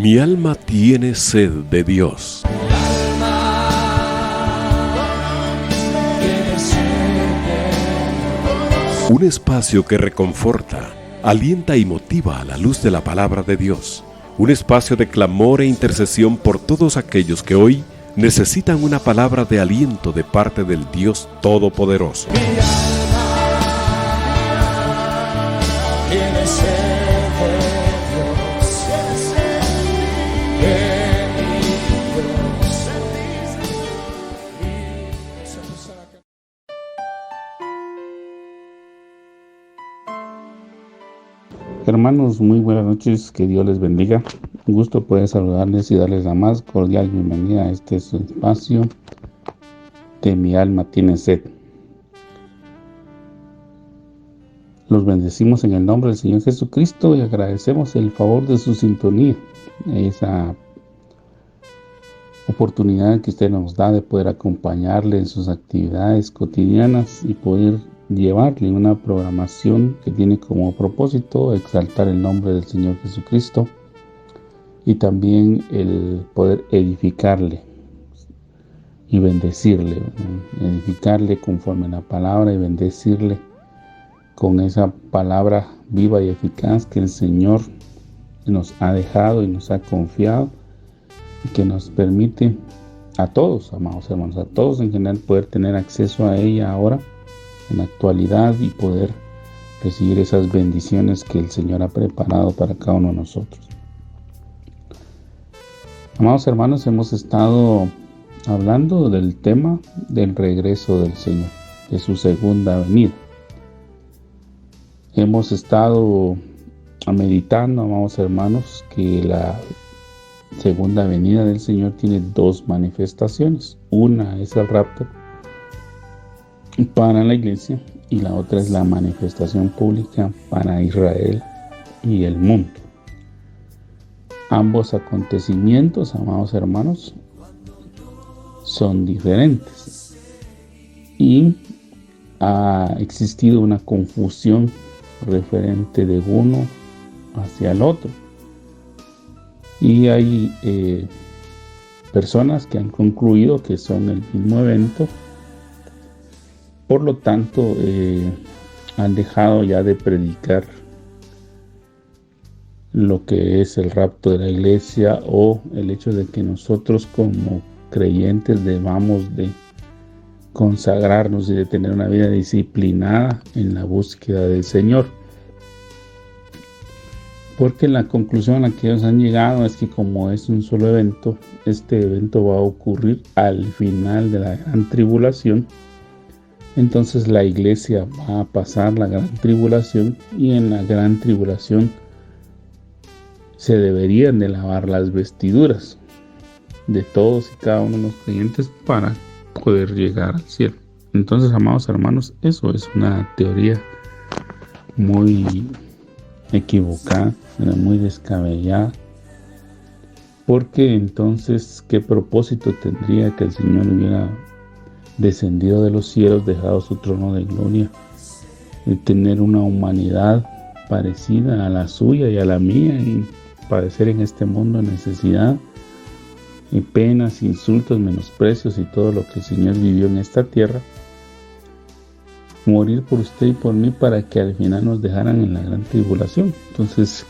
Mi alma tiene sed de Dios. Un espacio que reconforta, alienta y motiva a la luz de la palabra de Dios. Un espacio de clamor e intercesión por todos aquellos que hoy necesitan una palabra de aliento de parte del Dios Todopoderoso. Hermanos, muy buenas noches, que Dios les bendiga. Un gusto poder saludarles y darles la más cordial bienvenida a este su espacio de Mi alma tiene sed. Los bendecimos en el nombre del Señor Jesucristo y agradecemos el favor de su sintonía, esa oportunidad que usted nos da de poder acompañarle en sus actividades cotidianas y poder llevarle una programación que tiene como propósito exaltar el nombre del Señor Jesucristo y también el poder edificarle y bendecirle, edificarle conforme a la palabra y bendecirle con esa palabra viva y eficaz que el Señor nos ha dejado y nos ha confiado y que nos permite a todos, amados hermanos, a todos en general poder tener acceso a ella ahora en la actualidad y poder recibir esas bendiciones que el Señor ha preparado para cada uno de nosotros. Amados hermanos, hemos estado hablando del tema del regreso del Señor, de su segunda venida. Hemos estado meditando, amados hermanos, que la segunda venida del Señor tiene dos manifestaciones. Una es el rapto para la iglesia y la otra es la manifestación pública para Israel y el mundo. Ambos acontecimientos, amados hermanos, son diferentes y ha existido una confusión referente de uno hacia el otro y hay personas que han concluido que son el mismo evento. Por lo tanto, han dejado ya de predicar lo que es el rapto de la iglesia o el hecho de que nosotros como creyentes debamos de consagrarnos y de tener una vida disciplinada en la búsqueda del Señor. Porque la conclusión a la que ellos han llegado es que como es un solo evento, este evento va a ocurrir al final de la gran tribulación. Entonces la iglesia va a pasar la gran tribulación y en la gran tribulación se deberían de lavar las vestiduras de todos y cada uno de los creyentes para poder llegar al cielo. Entonces, amados hermanos, eso es una teoría muy equivocada, muy descabellada, porque entonces, ¿qué propósito tendría que el Señor hubiera descendido de los cielos, dejado su trono de gloria, de tener una humanidad parecida a la suya y a la mía y padecer en este mundo necesidad y penas, insultos, menosprecios y todo lo que el Señor vivió en esta tierra, morir por usted y por mí para que al final nos dejaran en la gran tribulación? Entonces,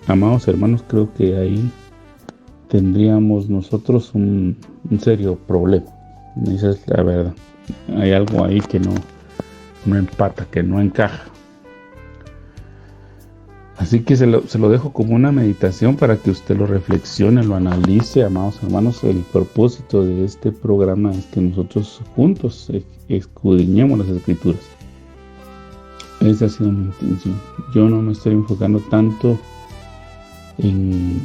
amados hermanos, creo que ahí tendríamos nosotros un serio problema. Esa es la verdad. Hay algo ahí que no empata, que no encaja. Así que se lo dejo como una meditación para que usted lo reflexione, lo analice, amados hermanos. El propósito de este programa es que nosotros juntos escudriñemos las Escrituras. Esa ha sido mi intención. Yo no me estoy enfocando tanto en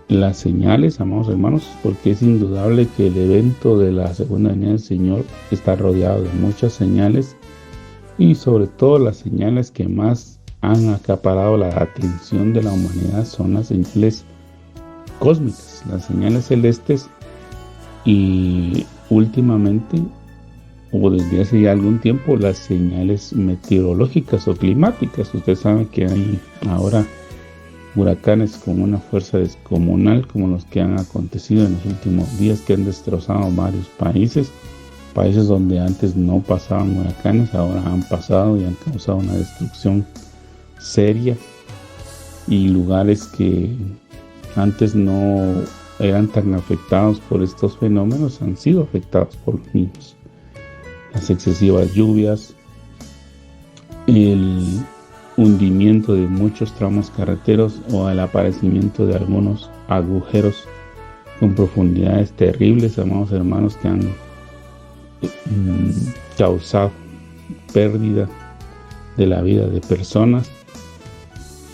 las señales, amados hermanos, porque es indudable que el evento de la segunda venida del Señor está rodeado de muchas señales y sobre todo las señales que más han acaparado la atención de la humanidad son las señales cósmicas, las señales celestes y últimamente o desde hace ya algún tiempo las señales meteorológicas o climáticas. Usted sabe que hay ahora huracanes con una fuerza descomunal como los que han acontecido en los últimos días, que han destrozado varios países donde antes no pasaban huracanes, ahora han pasado y han causado una destrucción seria, y lugares que antes no eran tan afectados por estos fenómenos han sido afectados por los mismos. Las excesivas lluvias, el hundimiento de muchos tramos carreteros o el aparecimiento de algunos agujeros con profundidades terribles, amados hermanos, que han causado pérdida de la vida de personas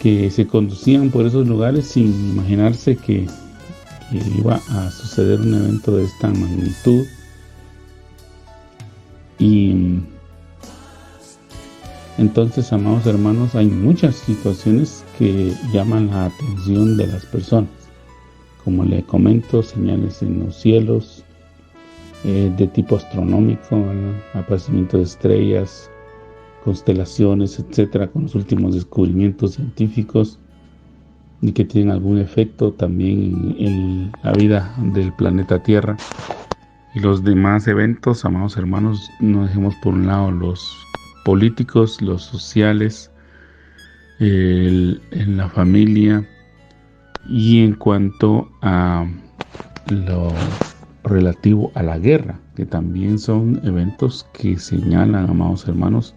que se conducían por esos lugares sin imaginarse que iba a suceder un evento de esta magnitud. Y entonces, amados hermanos, hay muchas situaciones que llaman la atención de las personas, como le comento, señales en los cielos de tipo astronómico, ¿verdad? Aparecimiento de estrellas, constelaciones, etcétera, con los últimos descubrimientos científicos y que tienen algún efecto también en la vida del planeta Tierra. Y los demás eventos, amados hermanos, no dejemos por un lado los políticos, los sociales, en la familia, y en cuanto a lo relativo a la guerra, que también son eventos que señalan, amados hermanos,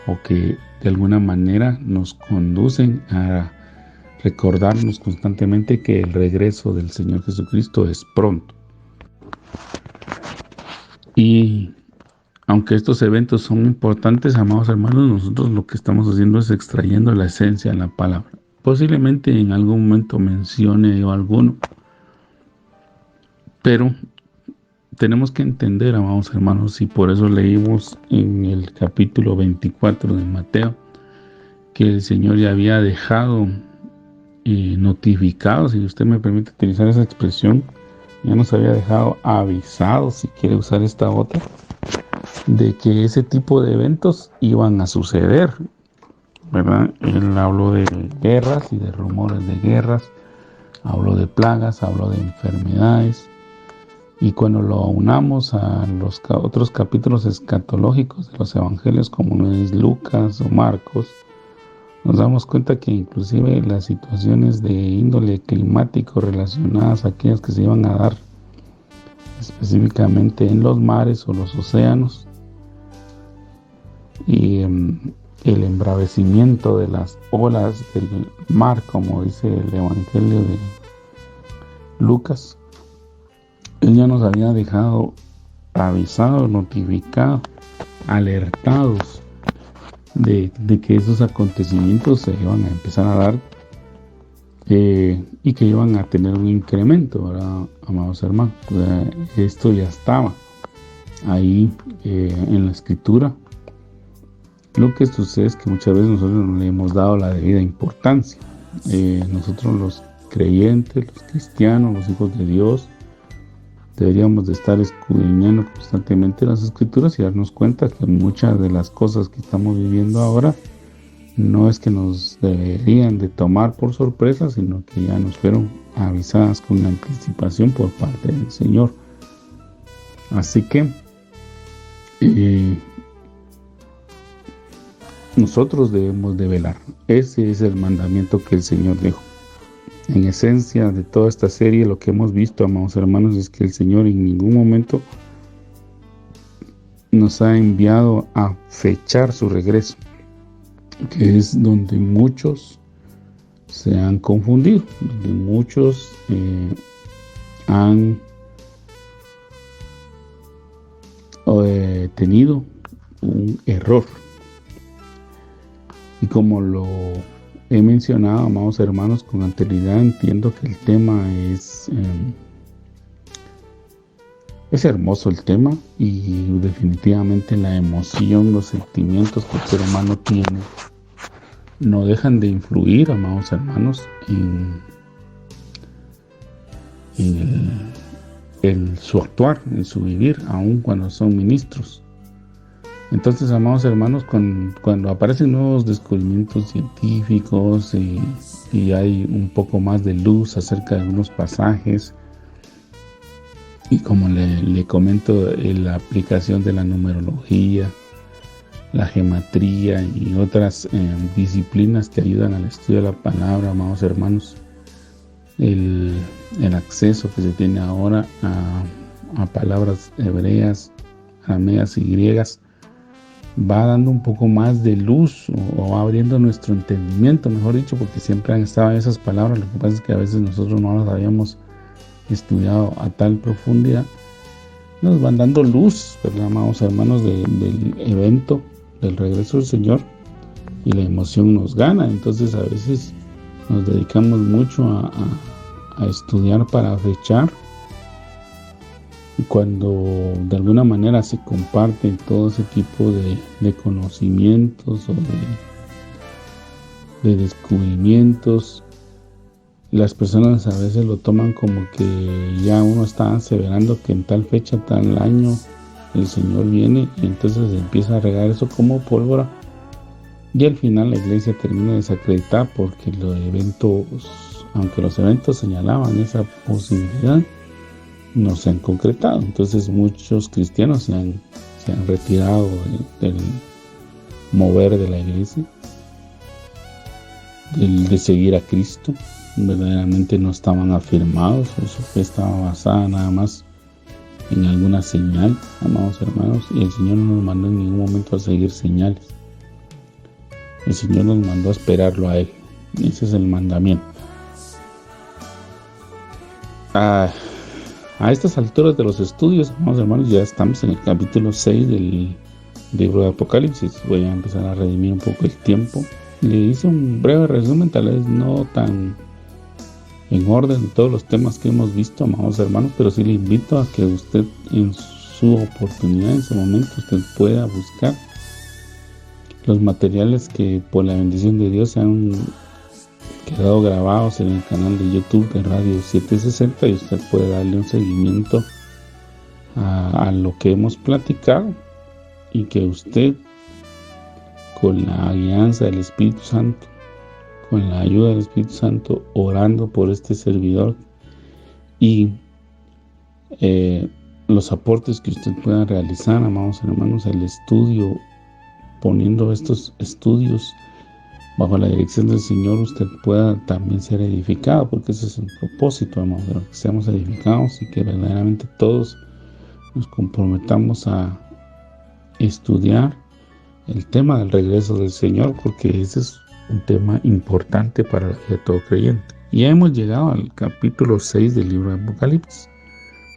o que de alguna manera nos conducen a recordarnos constantemente que el regreso del Señor Jesucristo es pronto. Y aunque estos eventos son importantes, amados hermanos, nosotros lo que estamos haciendo es extrayendo la esencia de la palabra. Posiblemente en algún momento mencione yo alguno, pero tenemos que entender, amados hermanos, y por eso leímos en el capítulo 24 de Mateo, que el Señor ya había dejado notificado, si usted me permite utilizar esa expresión, ya nos había dejado avisados, si quiere usar esta otra, de que ese tipo de eventos iban a suceder, ¿verdad? Él habló de guerras y de rumores de guerras, habló de plagas, habló de enfermedades, y cuando lo unamos a los otros capítulos escatológicos de los evangelios, como no es Lucas o Marcos, nos damos cuenta que inclusive las situaciones de índole climático relacionadas a aquellas que se iban a dar específicamente en los mares o los océanos, y el embravecimiento de las olas del mar, como dice el Evangelio de Lucas, Él ya nos había dejado avisados, notificados, alertados de que esos acontecimientos se iban a empezar a dar y que iban a tener un incremento, ¿verdad, amados hermanos? Esto ya estaba ahí en la Escritura. Lo que sucede es que muchas veces nosotros no le hemos dado la debida importancia. Nosotros los creyentes, los cristianos, los hijos de Dios, deberíamos de estar escudriñando constantemente las Escrituras y darnos cuenta que muchas de las cosas que estamos viviendo ahora no es que nos deberían de tomar por sorpresa, sino que ya nos fueron avisadas con anticipación por parte del Señor. Así que nosotros debemos de velar. Ese es el mandamiento que el Señor dejó. En esencia de toda esta serie, lo que hemos visto, amados hermanos, es que el Señor en ningún momento nos ha enviado a fechar su regreso, que es donde muchos se han confundido, donde muchos han tenido un error. Y como lo he mencionado, amados hermanos, con anterioridad, entiendo que el tema es hermoso el tema, y definitivamente la emoción, los sentimientos que el ser humano tiene no dejan de influir, amados hermanos, en su actuar, en su vivir, aun cuando son ministros. Entonces, amados hermanos, cuando aparecen nuevos descubrimientos científicos y hay un poco más de luz acerca de algunos pasajes, y como le comento, la aplicación de la numerología, la gematría y otras disciplinas que ayudan al estudio de la palabra, amados hermanos, el acceso que se tiene ahora a palabras hebreas, arameas y griegas, va dando un poco más de luz o va abriendo nuestro entendimiento, mejor dicho, porque siempre han estado esas palabras. Lo que pasa es que a veces nosotros no las habíamos estudiado a tal profundidad. Nos van dando luz, ¿verdad, amados hermanos, del evento del regreso del Señor, y la emoción nos gana. Entonces a veces nos dedicamos mucho a estudiar para fechar, y cuando de alguna manera se comparten todo ese tipo de conocimientos o de descubrimientos, las personas a veces lo toman como que ya uno está aseverando que en tal fecha, tal año el Señor viene, y entonces empieza a regar eso como pólvora, y al final la iglesia termina desacreditada porque los eventos, aunque los eventos señalaban esa posibilidad, no se han concretado. Entonces muchos cristianos se han retirado del mover de la iglesia, de seguir a Cristo. Verdaderamente no estaban afirmados, o su fe estaba basada nada más en alguna señal, amados hermanos, y el Señor no nos mandó en ningún momento a seguir señales. El Señor nos mandó a esperarlo a Él. Ese es el mandamiento. A estas alturas de los estudios, amados hermanos, ya estamos en el capítulo 6 del libro de Apocalipsis. Voy a empezar a redimir un poco el tiempo. Le hice un breve resumen, tal vez no tan en orden de todos los temas que hemos visto, amados hermanos, pero sí le invito a que usted en su oportunidad, en su momento, usted pueda buscar los materiales que por la bendición de Dios se han quedado grabados en el canal de YouTube de Radio 760, y usted puede darle un seguimiento a lo que hemos platicado, y que usted, con la guianza del Espíritu Santo, con la ayuda del Espíritu Santo, orando por este servidor, y los aportes que usted pueda realizar, amados hermanos, al estudio, poniendo estos estudios bajo la dirección del Señor, usted pueda también ser edificado, porque ese es el propósito, amados, de que seamos edificados y que verdaderamente todos nos comprometamos a estudiar el tema del regreso del Señor, porque ese es un tema importante para la vida de todo creyente. Y ya hemos llegado al capítulo 6 del libro de Apocalipsis.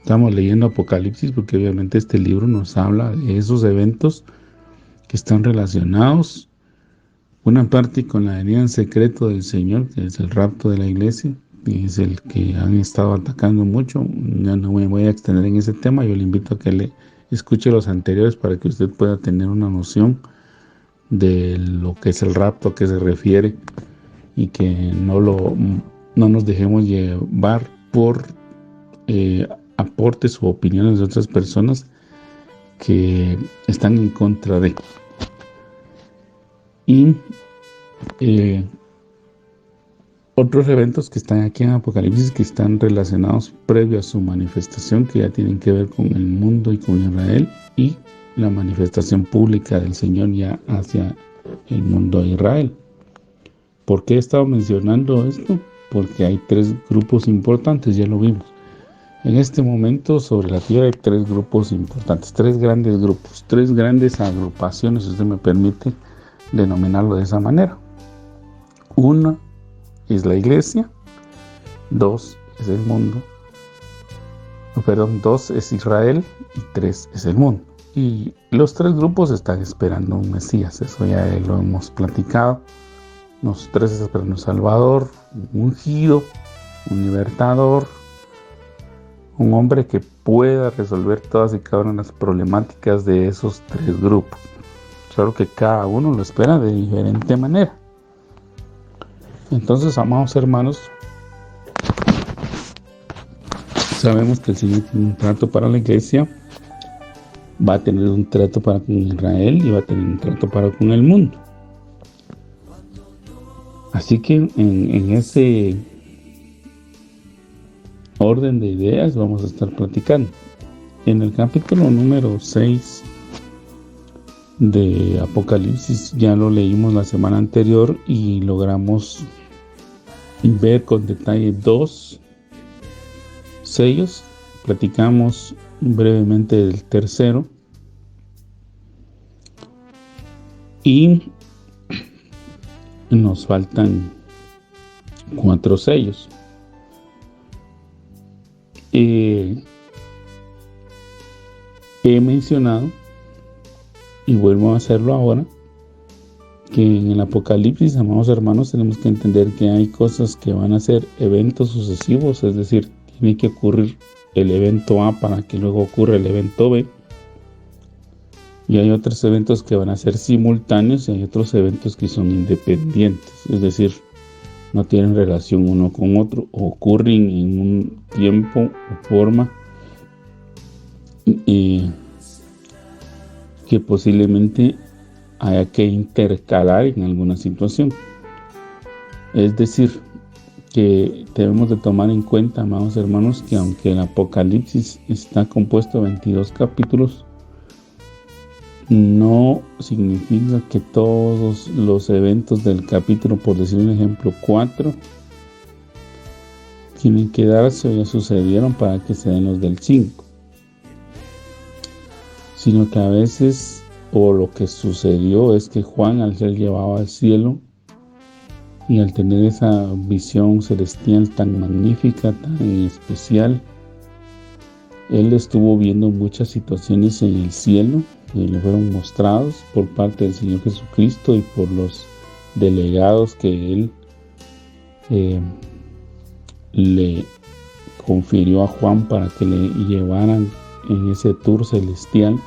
Estamos leyendo Apocalipsis porque obviamente este libro nos habla de esos eventos que están relacionados, una parte con la venida en secreto del Señor, que es el rapto de la iglesia, que es el que han estado atacando mucho. Ya no me voy a extender en ese tema. Yo le invito a que le escuche los anteriores para que usted pueda tener una noción de lo que es el rapto, a qué se refiere, y que no nos dejemos llevar por aportes o opiniones de otras personas que están en contra de. Y otros eventos que están aquí en Apocalipsis, que están relacionados previo a su manifestación, que ya tienen que ver con el mundo y con Israel, y la manifestación pública del Señor ya hacia el mundo de Israel. ¿Por qué he estado mencionando esto? Porque hay 3 grupos importantes, ya lo vimos. En este momento sobre la tierra hay 3 grupos importantes, 3 grandes grupos, 3 grandes agrupaciones, si usted me permite denominarlo de esa manera. 1 es la iglesia, 2 es el mundo, 2 es Israel, y 3 es el mundo. Y los 3 grupos están esperando un Mesías, eso ya lo hemos platicado. Los 3 están esperando un Salvador, un ungido, un libertador, un hombre que pueda resolver todas y cada una de las problemáticas de esos 3 grupos. Solo que cada uno lo espera de diferente manera. Entonces, amados hermanos, sabemos que el Señor tiene un trato para la iglesia, va a tener un trato para con Israel y va a tener un trato para con el mundo. Así que en ese orden de ideas vamos a estar platicando. En el capítulo número 6 de Apocalipsis ya lo leímos la semana anterior y logramos ver con detalle 2 sellos. Platicamos brevemente del tercero y nos faltan 4 sellos. He mencionado, y vuelvo a hacerlo ahora, que en el Apocalipsis, amados hermanos, tenemos que entender que hay cosas que van a ser eventos sucesivos, es decir, tiene que ocurrir el evento A para que luego ocurra el evento B, y hay otros eventos que van a ser simultáneos y hay otros eventos que son independientes, es decir, no tienen relación uno con otro, ocurren en un tiempo o forma que posiblemente haya que intercalar en alguna situación. Es decir, que debemos de tomar en cuenta, amados hermanos, que aunque el Apocalipsis está compuesto de 22 capítulos, no significa que todos los eventos del capítulo, por decir un ejemplo, 4, tienen que darse o ya sucedieron para que se den los del 5. Sino que a veces, o lo que sucedió es que Juan, al ser llevado al cielo y al tener esa visión celestial tan magnífica, tan especial, él estuvo viendo muchas situaciones en el cielo que le fueron mostrados por parte del Señor Jesucristo y por los delegados que él le confirió a Juan para que le llevaran en ese tour celestial.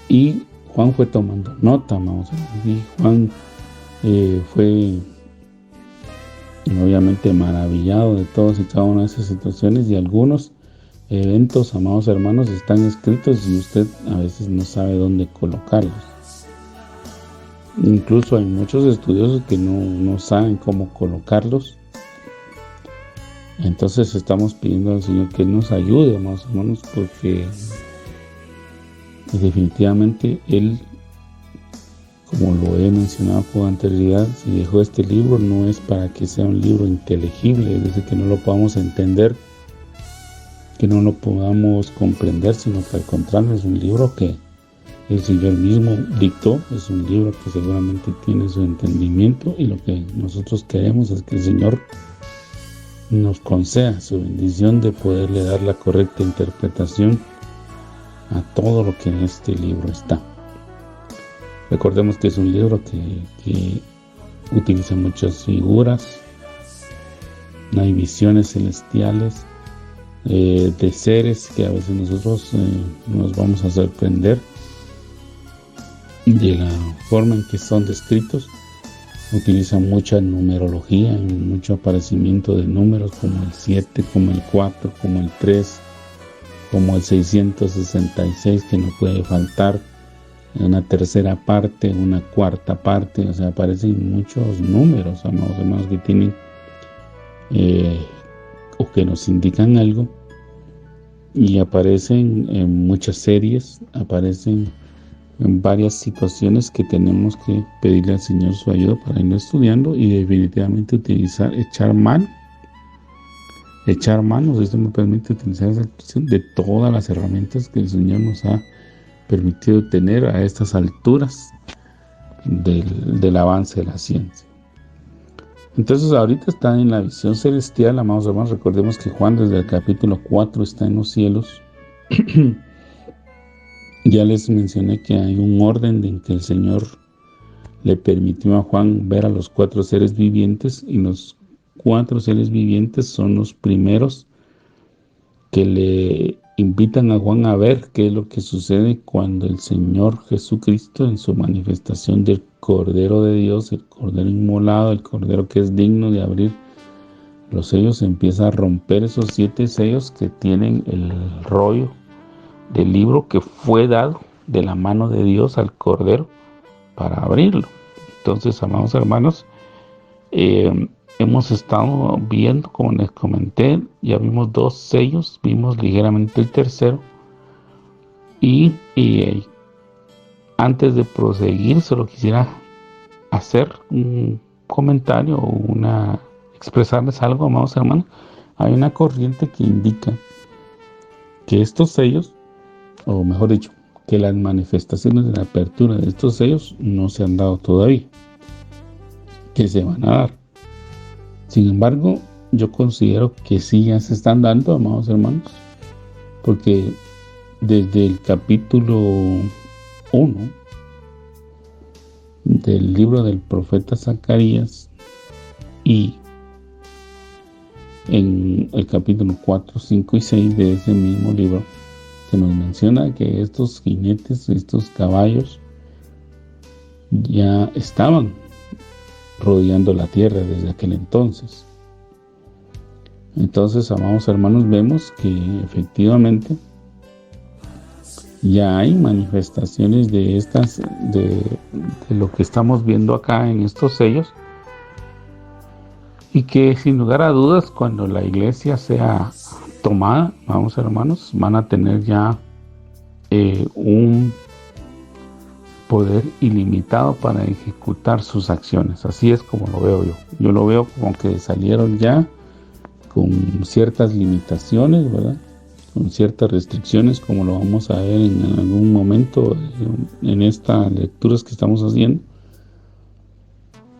Y Juan fue tomando nota, amados hermanos, y Juan fue obviamente maravillado de todas y cada una de esas situaciones, y algunos eventos, amados hermanos, están escritos y usted a veces no sabe dónde colocarlos. Incluso hay muchos estudiosos que no saben cómo colocarlos. Entonces estamos pidiendo al Señor que Él nos ayude, amados hermanos, porque definitivamente Él, como lo he mencionado con anterioridad, si dejó este libro no es para que sea un libro inteligible, es decir, que no lo podamos entender, que no lo podamos comprender, sino que al contrario es un libro que el Señor mismo dictó, es un libro que seguramente tiene su entendimiento, y lo que nosotros queremos es que el Señor nos conceda su bendición de poderle dar la correcta interpretación a todo lo que en este libro está. Recordemos que es un libro que utiliza muchas figuras, hay visiones celestiales de seres que a veces nosotros nos vamos a sorprender de la forma en que son descritos. Utiliza mucha numerología, mucho aparecimiento de números como el 7, como el 4, como el 3, como el 666, que no puede faltar, una tercera parte, una cuarta parte, o sea, aparecen muchos números, amados hermanos, que tienen o que nos indican algo, y aparecen en muchas series, aparecen en varias situaciones que tenemos que pedirle al Señor su ayuda para irlo estudiando y definitivamente echar manos, esto me permite utilizar esa expresión, de todas las herramientas que el Señor nos ha permitido tener a estas alturas del avance de la ciencia. Entonces ahorita está en la visión celestial, amados hermanos. Recordemos que Juan desde el capítulo 4 está en los cielos. Ya les mencioné que hay un orden en que el Señor le permitió a Juan ver a los 4 seres vivientes, y los 4 seres vivientes son los primeros que le invitan a Juan a ver qué es lo que sucede cuando el Señor Jesucristo, en su manifestación del Cordero de Dios, el Cordero inmolado, el Cordero que es digno de abrir los sellos, empieza a romper esos 7 sellos que tienen el rollo del libro que fue dado de la mano de Dios al Cordero para abrirlo. Entonces, amados hermanos, hemos estado viendo, como les comenté, ya vimos 2 sellos, vimos ligeramente el tercero, y antes de proseguir, solo quisiera hacer un comentario o expresarles algo, amados hermanos. Hay una corriente que indica que estos sellos, o mejor dicho, que las manifestaciones de la apertura de estos sellos no se han dado todavía, que se van a dar. Sin embargo, yo considero que sí ya se están dando, amados hermanos, porque desde el capítulo 1 del libro del profeta Zacarías y en el capítulo 4, 5 y 6 de ese mismo libro, se nos menciona que estos jinetes, estos caballos, ya estaban rodeando la tierra desde aquel entonces. Entonces, amados hermanos, vemos que efectivamente ya hay manifestaciones de estas, de lo que estamos viendo acá en estos sellos, y que sin lugar a dudas, cuando la iglesia sea tomada, vamos hermanos, van a tener ya un poder ilimitado para ejecutar sus acciones. Así es como lo veo yo. Yo lo veo como que salieron ya con ciertas limitaciones, ¿verdad? Con ciertas restricciones, como lo vamos a ver en algún momento en estas lecturas que estamos haciendo,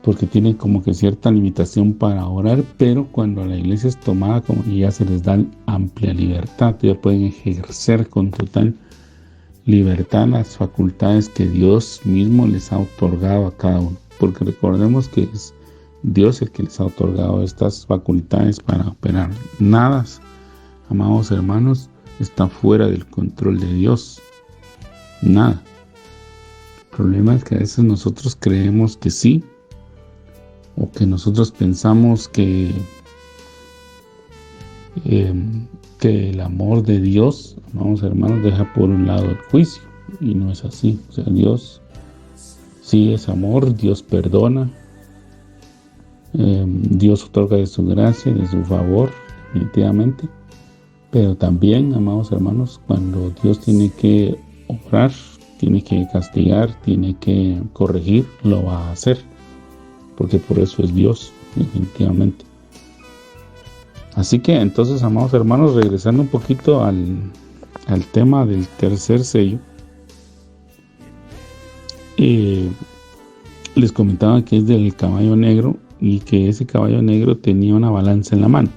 porque tienen como que cierta limitación para orar, pero cuando la iglesia es tomada, como ya se les da amplia libertad, ya pueden ejercer con total libertad las facultades que Dios mismo les ha otorgado a cada uno, porque recordemos que es Dios el que les ha otorgado estas facultades para operar. Nada, amados hermanos, está fuera del control de Dios. Nada. El problema es que a veces nosotros creemos que sí, o que nosotros pensamos que el amor de Dios, amados hermanos, deja por un lado el juicio, y no es así. O sea, Dios sí es amor, Dios perdona, Dios otorga de su gracia, de su favor, definitivamente. Pero también, amados hermanos, cuando Dios tiene que obrar, tiene que castigar, tiene que corregir, lo va a hacer, porque por eso es Dios, definitivamente. Así que entonces, amados hermanos, regresando un poquito al tema del tercer sello, les comentaba que es del caballo negro, y que ese caballo negro tenía una balanza en la mano.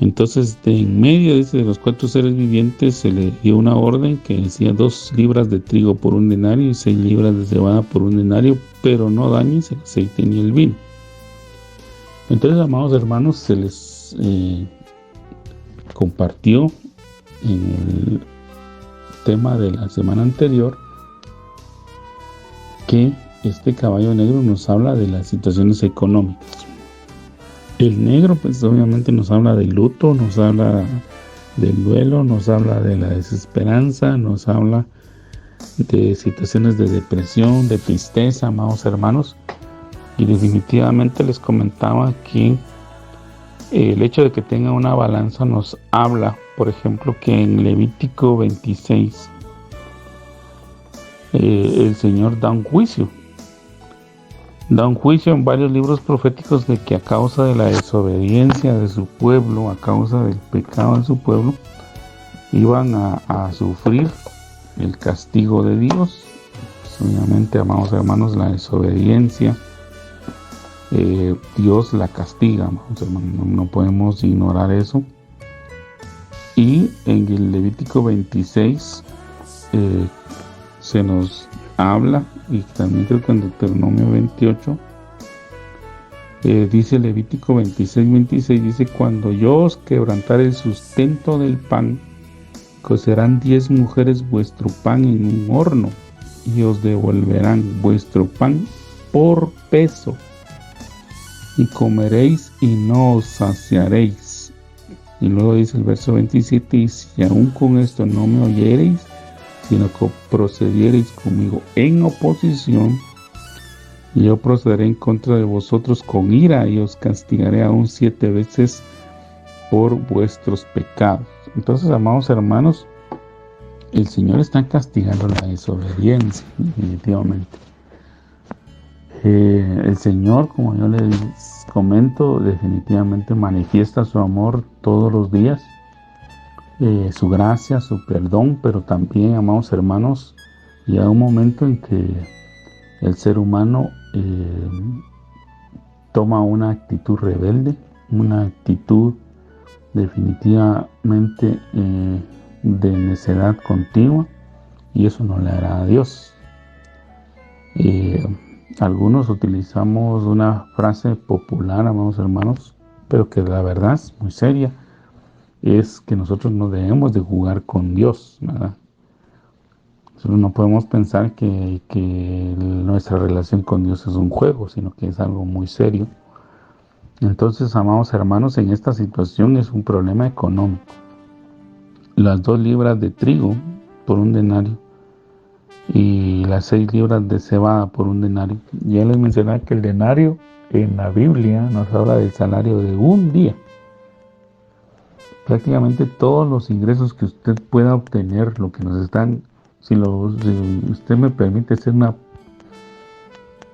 Entonces, en medio de los 4 seres vivientes se le dio una orden que decía 2 libras de trigo por 1 denario y 6 libras de cebada por 1 denario, pero no dañes el aceite ni el vino. Entonces, amados hermanos, se les compartió en el tema de la semana anterior que este caballo negro nos habla de las situaciones económicas. El negro, pues obviamente nos habla del luto, nos habla del duelo, nos habla de la desesperanza, nos habla de situaciones de depresión, de tristeza, amados hermanos. Y definitivamente les comentaba que el hecho de que tenga una balanza nos habla, por ejemplo, que en Levítico 26 el Señor da un juicio. Da un juicio en varios libros proféticos de que a causa de la desobediencia de su pueblo, a causa del pecado de su pueblo, iban a sufrir el castigo de Dios. Pues obviamente, amados hermanos, la desobediencia, Dios la castiga, amados hermanos, no podemos ignorar eso. Y en el Levítico 26 se nos habla, y también creo que en Deuteronomio 28 dice Levítico 26, dice: cuando yo os quebrantare el sustento del pan, cocerán 10 mujeres vuestro pan en un horno, y os devolverán vuestro pan por peso, y comeréis y no os saciaréis. Y luego dice el verso 27, y si aún con esto no me oyereis, sino que procediereis conmigo en oposición, yo procederé en contra de vosotros con ira y os castigaré aún 7 veces por vuestros pecados. Entonces, amados hermanos, el Señor está castigando la desobediencia, definitivamente. El Señor, como yo les comento, definitivamente manifiesta su amor todos los días, su gracia, su perdón, pero también, amados hermanos, llega un momento en que el ser humano toma una actitud rebelde, una actitud definitivamente de necedad continua, y eso no le agrada a Dios. Algunos utilizamos una frase popular, amados hermanos, pero que la verdad es muy seria, es que nosotros no debemos de jugar con Dios, ¿verdad? Nosotros no podemos pensar que nuestra relación con Dios es un juego, sino que es algo muy serio. Entonces, amados hermanos, en esta situación es un problema económico. Las 2 libras de trigo por 1 denario y las 6 libras de cebada por 1 denario. Ya les mencioné que el denario en la Biblia nos habla del salario de un día. Prácticamente todos los ingresos que usted pueda obtener, lo que nos están, si usted me permite hacer una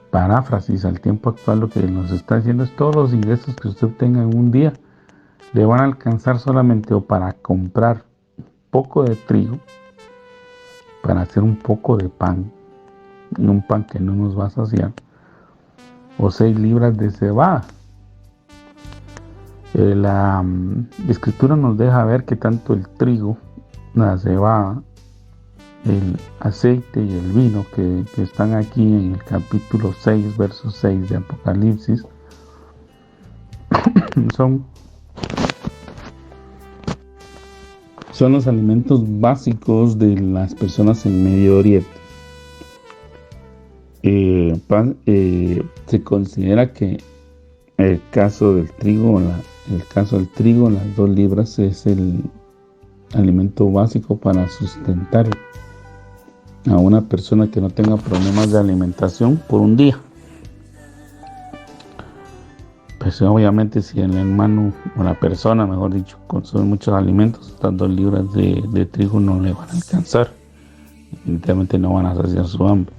paráfrasis al tiempo actual, lo que nos está diciendo es todos los ingresos que usted tenga en un día le van a alcanzar solamente o para comprar un poco de trigo, para hacer un poco de pan, y un pan que no nos va a saciar, o 6 libras de cebada. La escritura nos deja ver que tanto el trigo, la cebada, el aceite y el vino que están aquí en el capítulo 6, verso 6 de Apocalipsis, son los alimentos básicos de las personas en Medio Oriente. Se considera que el caso del trigo, las 2 libras es el alimento básico para sustentar a una persona que no tenga problemas de alimentación por un día. Pues obviamente si el hermano o la persona, mejor dicho, consume muchos alimentos, estas 2 libras de trigo no le van a alcanzar. Definitivamente no van a saciar su hambre.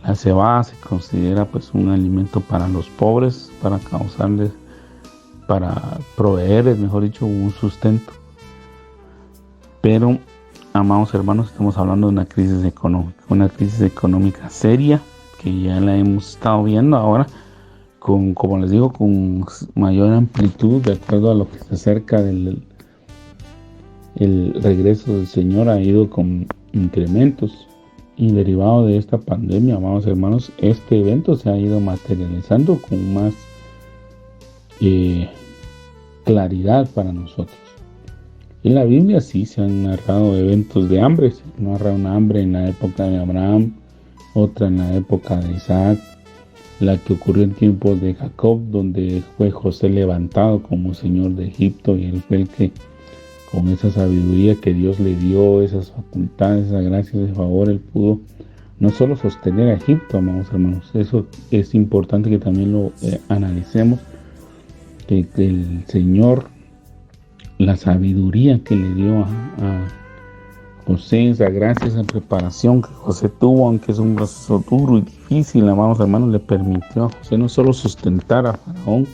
La cebada se considera pues un alimento para los pobres, para proveerles, mejor dicho, un sustento. Pero, amados hermanos, estamos hablando de una crisis económica seria, que ya la hemos estado viendo ahora, como les digo, con mayor amplitud, de acuerdo a lo que se acerca el regreso del Señor, ha ido con incrementos. Y derivado de esta pandemia, amados hermanos, este evento se ha ido materializando con más claridad para nosotros. En la Biblia sí se han narrado eventos de hambre. Se narra una hambre en la época de Abraham, otra en la época de Isaac, la que ocurrió en tiempos de Jacob, donde fue José levantado como señor de Egipto, y él fue el que, con esa sabiduría que Dios le dio, esas facultades, esa gracia, ese favor, él pudo no solo sostener a Egipto, amados hermanos. Eso es importante que también lo analicemos, que el Señor, la sabiduría que le dio a José, esa gracia, esa preparación que José tuvo, aunque es un proceso duro y difícil, amados hermanos, le permitió a José no solo sustentar a Faraón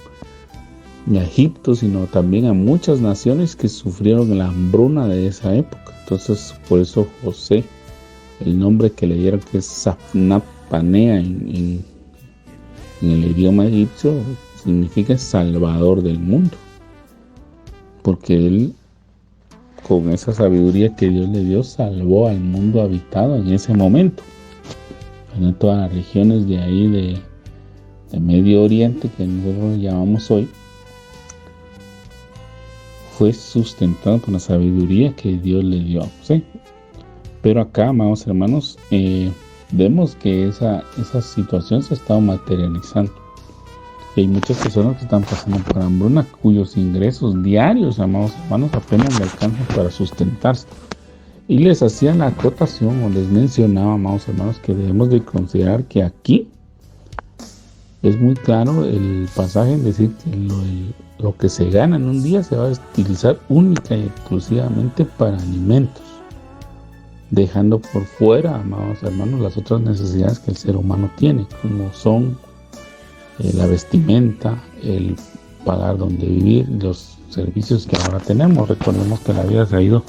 y a Egipto, sino también a muchas naciones que sufrieron la hambruna de esa época. Entonces, por eso José, el nombre que le dieron, que es Safnat Panea en el idioma egipcio, significa Salvador del mundo, porque él, con esa sabiduría que Dios le dio, salvó al mundo habitado en ese momento, en todas las regiones de ahí de Medio Oriente, que nosotros llamamos hoy. Fue sustentado por la sabiduría que Dios le dio a José. Pero acá, amados hermanos, vemos que esa situación se ha estado materializando. Y hay muchas personas que están pasando por hambruna, cuyos ingresos diarios, amados hermanos, apenas le alcanzan para sustentarse. Y les hacía la acotación o les mencionaba, amados hermanos, que debemos de considerar que aquí es muy claro el pasaje en decir que lo que se gana en un día se va a utilizar única y exclusivamente para alimentos, dejando por fuera, amados hermanos, las otras necesidades que el ser humano tiene, como son la vestimenta, el pagar donde vivir, los servicios que ahora tenemos. Recordemos que la vida se ha ido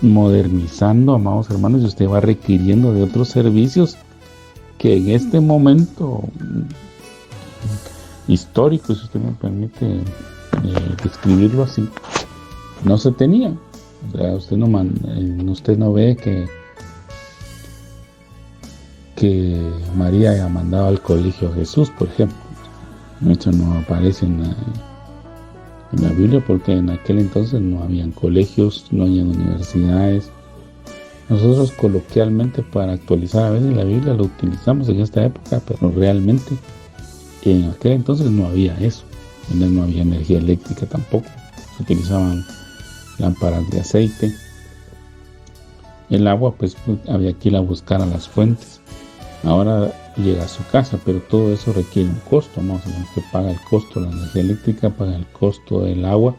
modernizando, amados hermanos, y usted va requiriendo de otros servicios que en este momento histórico, si usted me permite describirlo así, no se tenía. O sea, usted no ve que María haya mandado al colegio a Jesús, por ejemplo. Esto no aparece en la Biblia, porque en aquel entonces no habían colegios, no habían universidades. Nosotros coloquialmente, para actualizar a veces la Biblia, lo utilizamos en esta época, pero realmente en aquel entonces no había eso. No había energía eléctrica tampoco. Se utilizaban lámparas de aceite. El agua, pues había que ir a buscar a las fuentes. Ahora llega a su casa, pero todo eso requiere un costo, ¿no? O sea, usted paga el costo de la energía eléctrica, paga el costo del agua,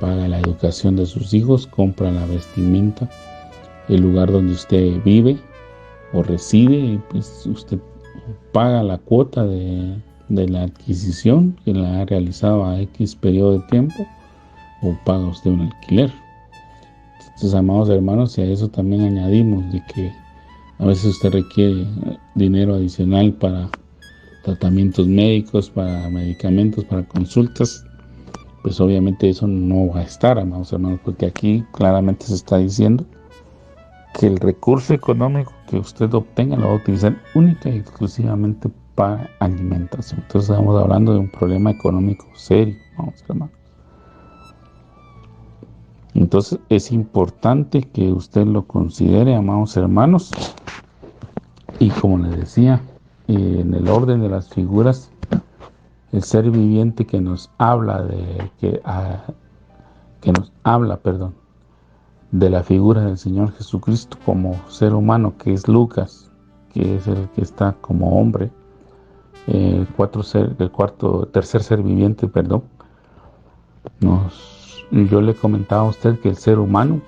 paga la educación de sus hijos, compra la vestimenta, el lugar donde usted vive o reside, y pues usted paga la cuota de la adquisición que la ha realizado a X periodo de tiempo, o paga usted un alquiler. Entonces, amados hermanos, si a eso también añadimos de que a veces usted requiere dinero adicional para tratamientos médicos, para medicamentos, para consultas, pues obviamente eso no va a estar, amados hermanos, porque aquí claramente se está diciendo que el recurso económico que usted obtenga lo va a utilizar única y exclusivamente para alimentación. Entonces estamos hablando de un problema económico serio, amados hermanos. Entonces es importante que usted lo considere, amados hermanos. Y como les decía, en el orden de las figuras, el ser viviente que nos habla de la figura del Señor Jesucristo como ser humano, que es Lucas, que es el que está como hombre, tercer ser viviente, yo le comentaba a usted que el ser humano,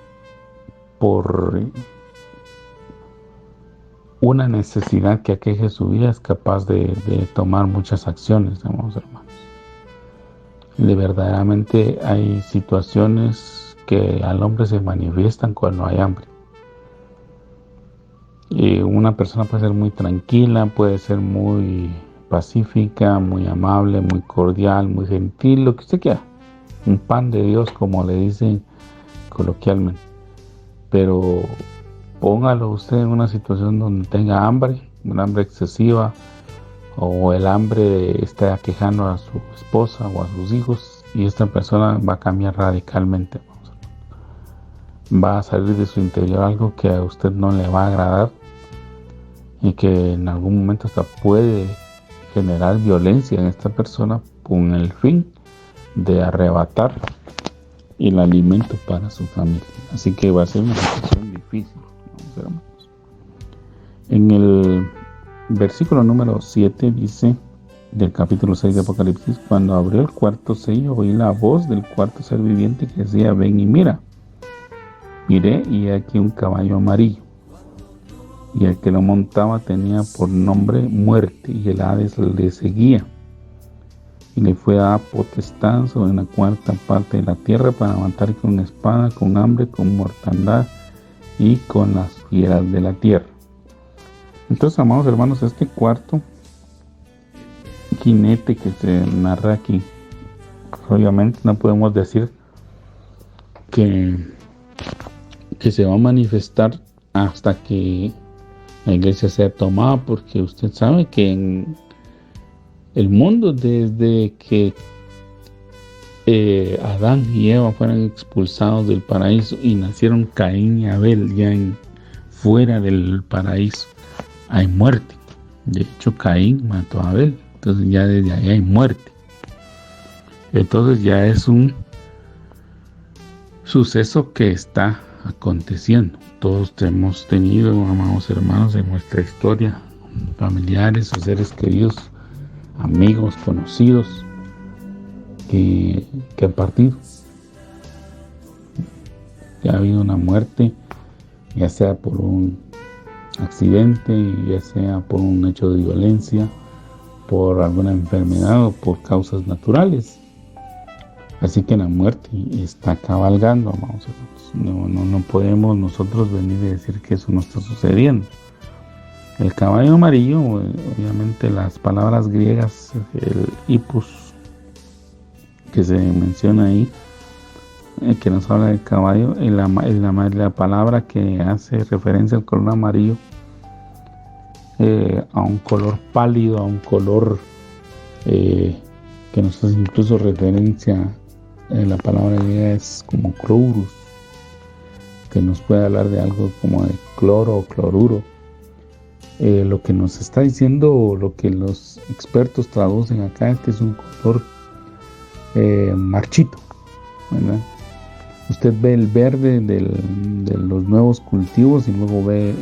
por una necesidad que aqueje su vida, es capaz de tomar muchas acciones, amados hermanos. De verdaderamente hay situaciones que al hombre se manifiestan cuando hay hambre. Y una persona puede ser muy tranquila, puede ser muy pacífica, muy amable, muy cordial, muy gentil, lo que usted quiera. Un pan de Dios, como le dicen coloquialmente. Pero póngalo usted en una situación donde tenga hambre, un hambre excesiva, o el hambre está aquejando a su esposa o a sus hijos, y esta persona va a cambiar radicalmente. Va a salir de su interior algo que a usted no le va a agradar, y que en algún momento hasta puede generar violencia en esta persona con el fin de arrebatar el alimento para su familia. Así que va a ser una situación difícil, hermanos. En el versículo número 7 dice, del capítulo 6 de Apocalipsis: cuando abrió el cuarto sello, oí la voz del cuarto ser viviente que decía: ven y mira. Miré, y aquí un caballo amarillo, y el que lo montaba tenía por nombre Muerte, y el Hades le seguía. Y le fue dada potestad sobre una cuarta parte de la tierra para matar con espada, con hambre, con mortandad y con las fieras de la tierra. Entonces, amados hermanos, este cuarto jinete que se narra aquí, obviamente no podemos decir que se va a manifestar hasta que la iglesia sea tomada, porque usted sabe que en el mundo, desde que Adán y Eva fueron expulsados del paraíso y nacieron Caín y Abel ya fuera del paraíso, hay muerte. De hecho, Caín mató a Abel. entonces ya desde ahí hay muerte. Entonces ya es un suceso que está aconteciendo. Todos hemos tenido, amados hermanos, en nuestra historia, familiares o seres queridos, amigos, conocidos, que han partido. Ya ha habido una muerte, ya sea por un accidente, ya sea por un hecho de violencia, por alguna enfermedad o por causas naturales. Así que la muerte está cabalgando, amados hermanos. No podemos nosotros venir y decir que eso no está sucediendo. El caballo amarillo, obviamente las palabras griegas, el hipus que se menciona ahí, que nos habla del caballo, la palabra que hace referencia al color amarillo, a un color pálido, a un color que nos hace incluso referencia, la palabra griega es como chlorus, que nos puede hablar de algo como de cloro o cloruro. Lo que nos está diciendo, lo que los expertos traducen acá, es que es un color marchito, ¿verdad? Usted ve el verde de los nuevos cultivos y luego ve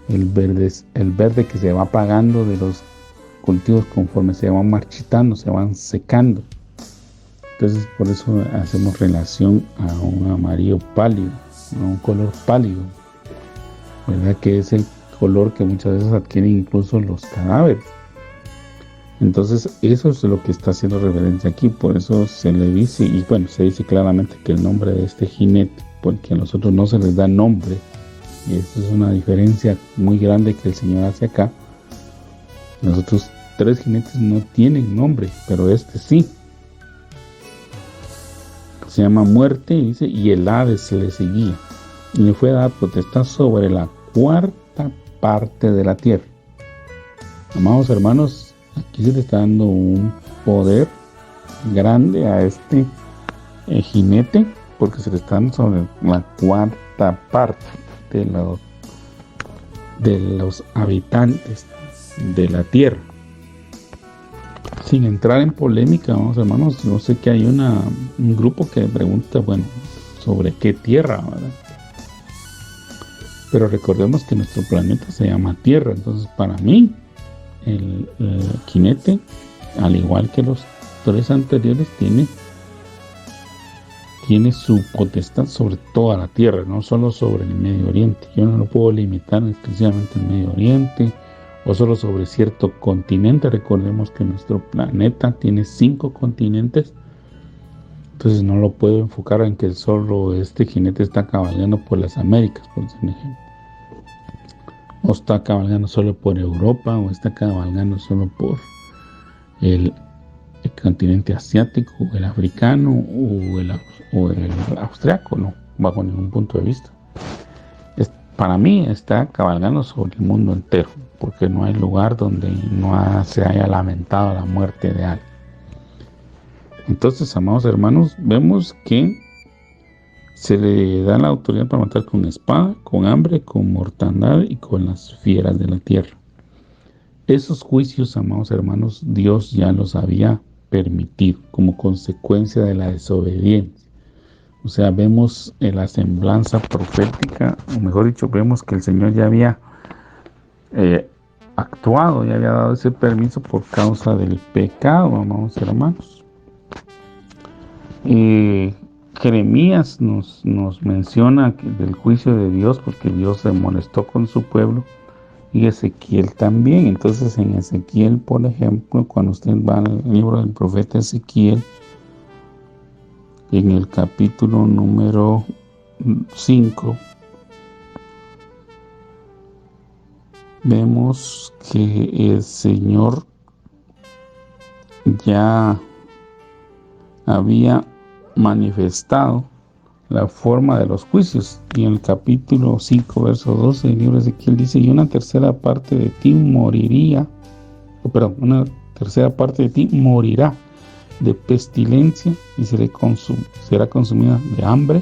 el verde que se va apagando de los cultivos conforme se van marchitando, se van secando. Entonces por eso hacemos relación a un amarillo pálido, a un color pálido, ¿verdad? Que es el color que muchas veces adquieren incluso los cadáveres. Entonces eso es lo que está haciendo referencia aquí. Por eso se le dice, y bueno, se dice claramente que el nombre de este jinete, porque a nosotros no se les da nombre, y eso es una diferencia muy grande que el Señor hace acá. Nosotros 3 jinetes no tienen nombre, pero este sí. Se llama Muerte, y dice, y el Hades le seguía, y le fue dada potestad sobre la 4ª parte de la tierra. Amados hermanos, aquí se le está dando un poder grande a este jinete, porque se le está dando sobre la 4ª parte de los habitantes de la tierra. Sin entrar en polémica, vamos hermanos, yo sé que hay un grupo que pregunta, bueno, ¿sobre qué tierra, verdad? Pero recordemos que nuestro planeta se llama Tierra. Entonces para mí el jinete, al igual que los 3 anteriores, tiene su potestad sobre toda la tierra, no solo sobre el Medio Oriente. Yo no lo puedo limitar exclusivamente al Medio Oriente o solo sobre cierto continente. Recordemos que nuestro planeta tiene 5 continentes, entonces no lo puedo enfocar en que solo este jinete está cabalgando por las Américas, por ejemplo, o está cabalgando solo por Europa, o está cabalgando solo por el continente asiático, o el africano, o el austriaco. No, bajo ningún punto de vista. Para mí está cabalgando sobre el mundo entero, porque no hay lugar donde no se haya lamentado la muerte de alguien. Entonces, amados hermanos, vemos que se le da la autoridad para matar con espada, con hambre, con mortandad y con las fieras de la tierra. Esos juicios, amados hermanos, Dios ya los había permitido como consecuencia de la desobediencia. O sea, vemos en la semblanza profética, o mejor dicho, vemos que el Señor ya había actuado, ya había dado ese permiso por causa del pecado, amados hermanos. Jeremías nos menciona del juicio de Dios, porque Dios se molestó con su pueblo, y Ezequiel también. Entonces en Ezequiel, por ejemplo, cuando usted va al libro del profeta Ezequiel, en el capítulo número 5, vemos que el Señor ya había manifestado la forma de los juicios, y en el capítulo 5, verso 12 del libro de Ezequiel dice: y una tercera parte de ti morirá de pestilencia, y será consumida de hambre,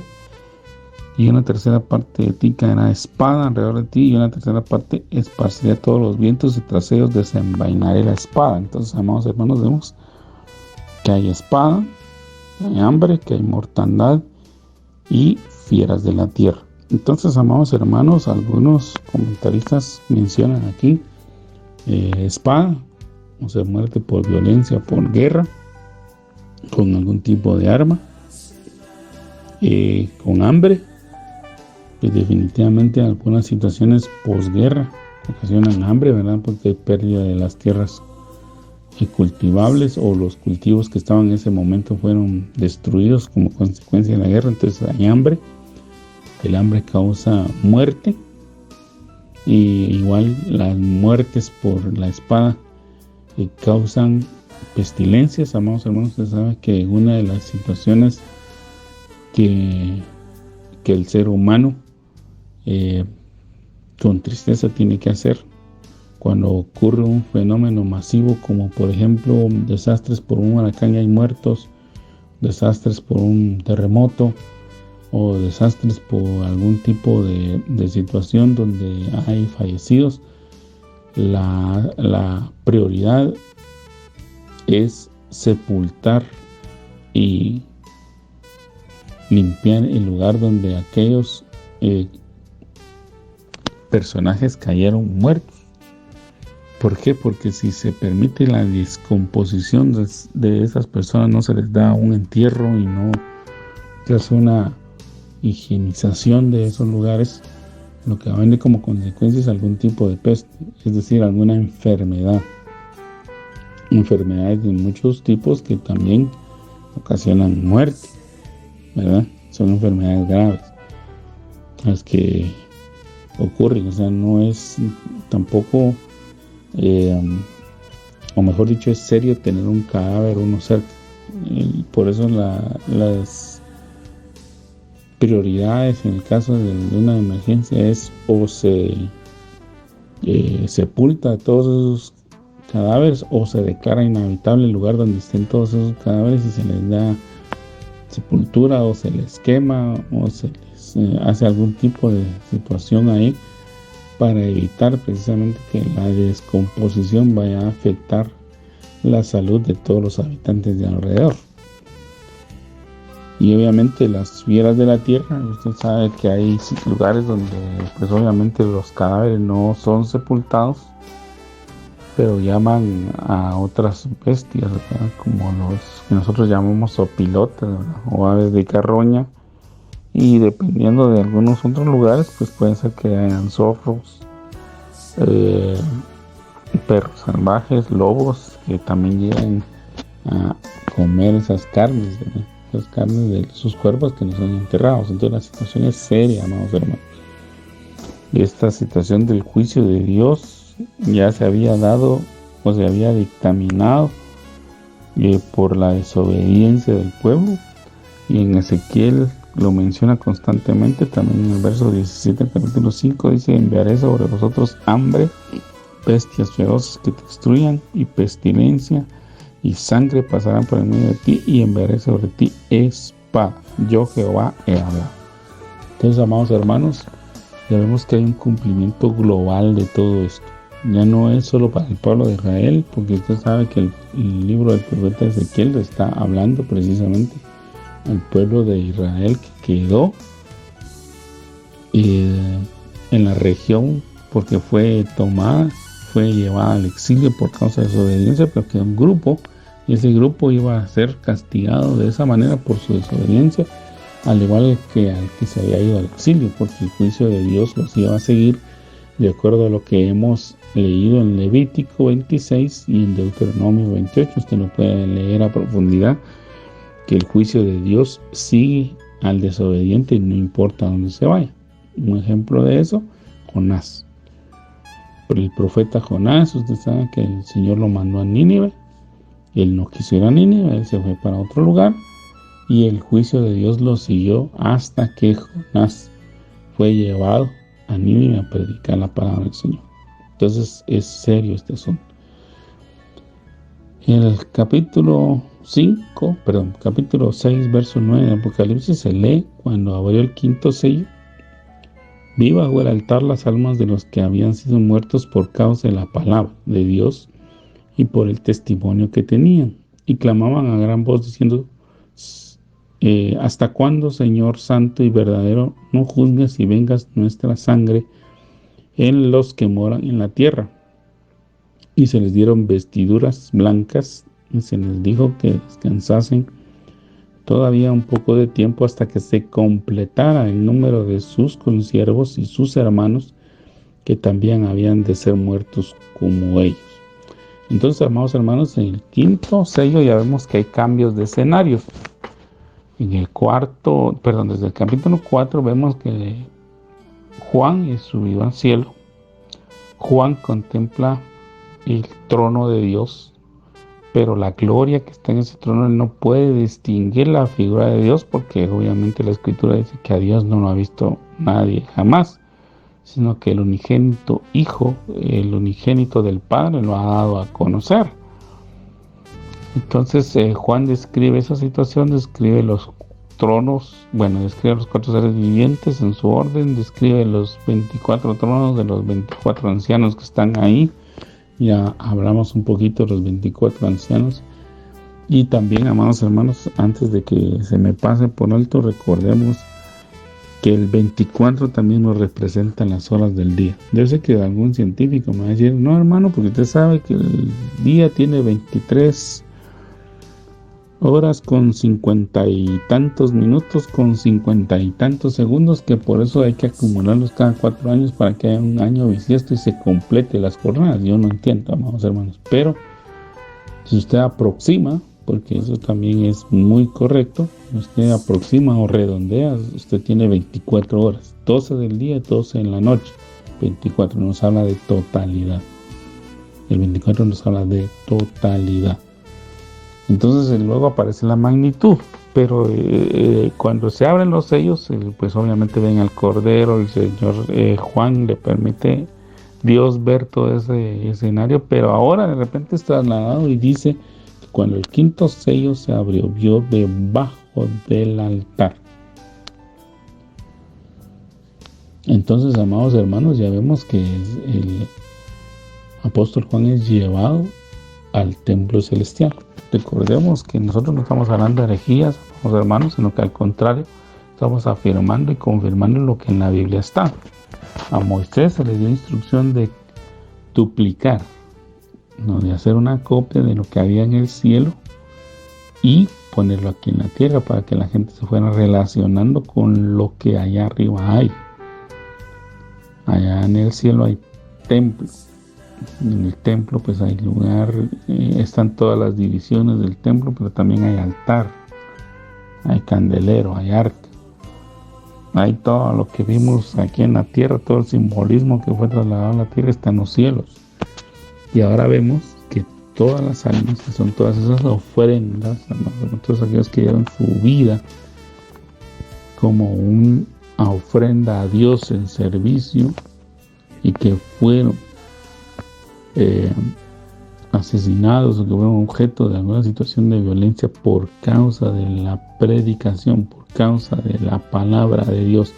y una tercera parte de ti caerá espada alrededor de ti, y una tercera parte esparciré todos los vientos, y tras ellos desenvainaré la espada. Entonces, amados hermanos, vemos que hay espada, que hay hambre, que hay mortandad y fieras de la tierra. Entonces, amados hermanos, algunos comentaristas mencionan aquí espada, o sea, muerte por violencia, por guerra, con algún tipo de arma, con hambre. Pues definitivamente algunas situaciones posguerra ocasionan hambre, ¿verdad? Porque hay pérdida de las tierras cultivables, o los cultivos que estaban en ese momento fueron destruidos como consecuencia de la guerra. Entonces hay hambre. El hambre causa muerte, y igual las muertes por la espada causan pestilencias. Amados hermanos, usted sabe que una de las situaciones que el ser humano con tristeza tiene que hacer cuando ocurre un fenómeno masivo, como por ejemplo desastres por un huracán y hay muertos, desastres por un terremoto, o desastres por algún tipo de situación donde hay fallecidos. La prioridad es sepultar y limpiar el lugar donde aquellos personajes cayeron muertos. ¿Por qué? Porque si se permite la descomposición de esas personas, no se les da un entierro y no se hace una higienización de esos lugares, lo que va a venir como consecuencia es algún tipo de peste, es decir, alguna enfermedad. Enfermedades de muchos tipos que también ocasionan muerte, ¿verdad? Son enfermedades graves las que ocurren. O sea, no es tampoco, o mejor dicho, es serio tener un cadáver uno cerca. Por eso las prioridades en el caso de una emergencia es o se sepulta todos esos cadáveres, o se declara inhabitable el lugar donde estén todos esos cadáveres y se les da sepultura, o se les quema, o se les hace algún tipo de situación ahí para evitar precisamente que la descomposición vaya a afectar la salud de todos los habitantes de alrededor. Y obviamente las fieras de la tierra, usted sabe que hay lugares donde pues obviamente los cadáveres no son sepultados, pero llaman a otras bestias, ¿verdad? Como los que nosotros llamamos opilotes, ¿verdad? O aves de carroña, y dependiendo de algunos otros lugares pues puede ser que hayan zorros, perros salvajes, lobos que también llegan a comer esas carnes, ¿verdad? Las carnes de sus cuerpos que no son enterrados. Entonces la situación es seria, amados hermanos. Y esta situación del juicio de Dios ya se había dado, o se había dictaminado por la desobediencia del pueblo, y en Ezequiel lo menciona constantemente. También en el verso 17 del capítulo 5 dice: enviaré sobre vosotros hambre, bestias feroces que te destruyan, y pestilencia y sangre pasarán por el medio de ti, y enviaré sobre ti espada. Yo Jehová he hablado. Entonces, amados hermanos, ya vemos que hay un cumplimiento global de todo esto. Ya no es solo para el pueblo de Israel, porque usted sabe que el libro del profeta Ezequiel está hablando precisamente al pueblo de Israel que quedó en la región porque fue tomada, fue llevada al exilio por causa de su desobediencia, pero quedó un grupo, y ese grupo iba a ser castigado de esa manera por su desobediencia, al igual que al que se había ido al exilio, porque el juicio de Dios los iba a seguir, de acuerdo a lo que hemos leído en Levítico 26 y en Deuteronomio 28. Usted lo puede leer a profundidad, que el juicio de Dios sigue al desobediente y no importa dónde se vaya. Un ejemplo de eso, Jonás. Pero el profeta Jonás, usted sabe que el Señor lo mandó a Nínive. Él no quiso ir a Nínive, él se fue para otro lugar, y el juicio de Dios lo siguió hasta que Jonás fue llevado a Nínive a predicar la palabra del Señor. Entonces es serio este asunto. El capítulo 6, verso 9 de Apocalipsis se lee: cuando abrió el quinto sello, vi bajo el altar las almas de los que habían sido muertos por causa de la palabra de Dios y por el testimonio que tenían, y clamaban a gran voz diciendo: ¿hasta cuándo, Señor santo y verdadero, no juzgas y vengas nuestra sangre en los que moran en la tierra? Y se les dieron vestiduras blancas y se les dijo que descansasen todavía un poco de tiempo hasta que se completara el número de sus consiervos y sus hermanos, que también habían de ser muertos como ellos. Entonces, amados hermanos, en el quinto sello ya vemos que hay cambios de escenarios. Desde el capítulo 4 vemos que Juan es subido al cielo. Juan contempla el trono de Dios, pero la gloria que está en ese trono, él no puede distinguir la figura de Dios, porque obviamente la Escritura dice que a Dios no lo ha visto nadie jamás, sino que el unigénito Hijo, el unigénito del Padre, lo ha dado a conocer. Entonces Juan describe esa situación, describe los tronos, describe los 4 seres vivientes en su orden, describe los 24 tronos de los 24 ancianos que están ahí. Ya hablamos un poquito de los 24 ancianos. Y también, amados hermanos, antes de que se me pase por alto, recordemos que el 24 también nos representa las horas del día. Yo sé que algún científico me va a decir: no, hermano, porque usted sabe que el día tiene 23 horas con 50 y tantos minutos con 50 y tantos segundos, que por eso hay que acumularlos cada 4 años para que haya un año bisiesto y se complete las jornadas. Yo no entiendo, amados hermanos, pero si usted aproxima, porque eso también es muy correcto, usted aproxima o redondea, usted tiene 24 horas, 12 del día, 12 en la noche. 24 nos habla de totalidad. El 24 nos habla de totalidad. Entonces luego aparece la magnitud, pero cuando se abren los sellos, pues obviamente ven al Cordero. El Señor Juan le permite Dios ver todo ese escenario, pero ahora de repente es trasladado y dice que cuando el quinto sello se abrió, vio debajo del altar. Entonces, amados hermanos, ya vemos que el apóstol Juan es llevado al templo celestial. Recordemos que nosotros no estamos hablando de herejías, amados hermanos, sino que al contrario, estamos afirmando y confirmando lo que en la Biblia está. A Moisés se le dio instrucción de duplicar, de hacer una copia de lo que había en el cielo y ponerlo aquí en la tierra, para que la gente se fuera relacionando con lo que allá arriba hay. Allá en el cielo hay templo. En el templo pues hay lugar, están todas las divisiones del templo, pero también hay altar, hay candelero, hay arca, hay todo lo que vimos aquí en la tierra, todo el simbolismo que fue trasladado a la tierra está en los cielos. Y ahora vemos que todas las almas, que son todas esas ofrendas, todos aquellos que dieron su vida como una ofrenda a Dios en servicio y que fueron asesinados o que fueron objeto de alguna situación de violencia por causa de la predicación, por causa de la palabra de Dios,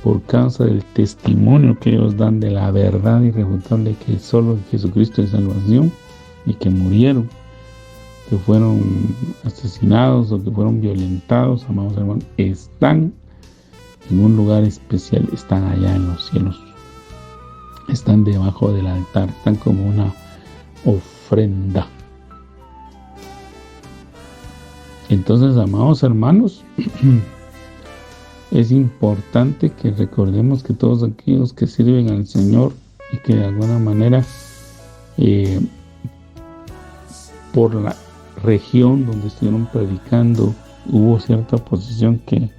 por causa del testimonio que ellos dan de la verdad irrefutable que solo en Jesucristo es salvación, y que murieron, que fueron asesinados o que fueron violentados, amados hermanos, están en un lugar especial, están allá en los cielos. Están debajo del altar, están como una ofrenda. Entonces, amados hermanos, es importante que recordemos que todos aquellos que sirven al Señor y que de alguna manera por la región donde estuvieron predicando hubo cierta oposición que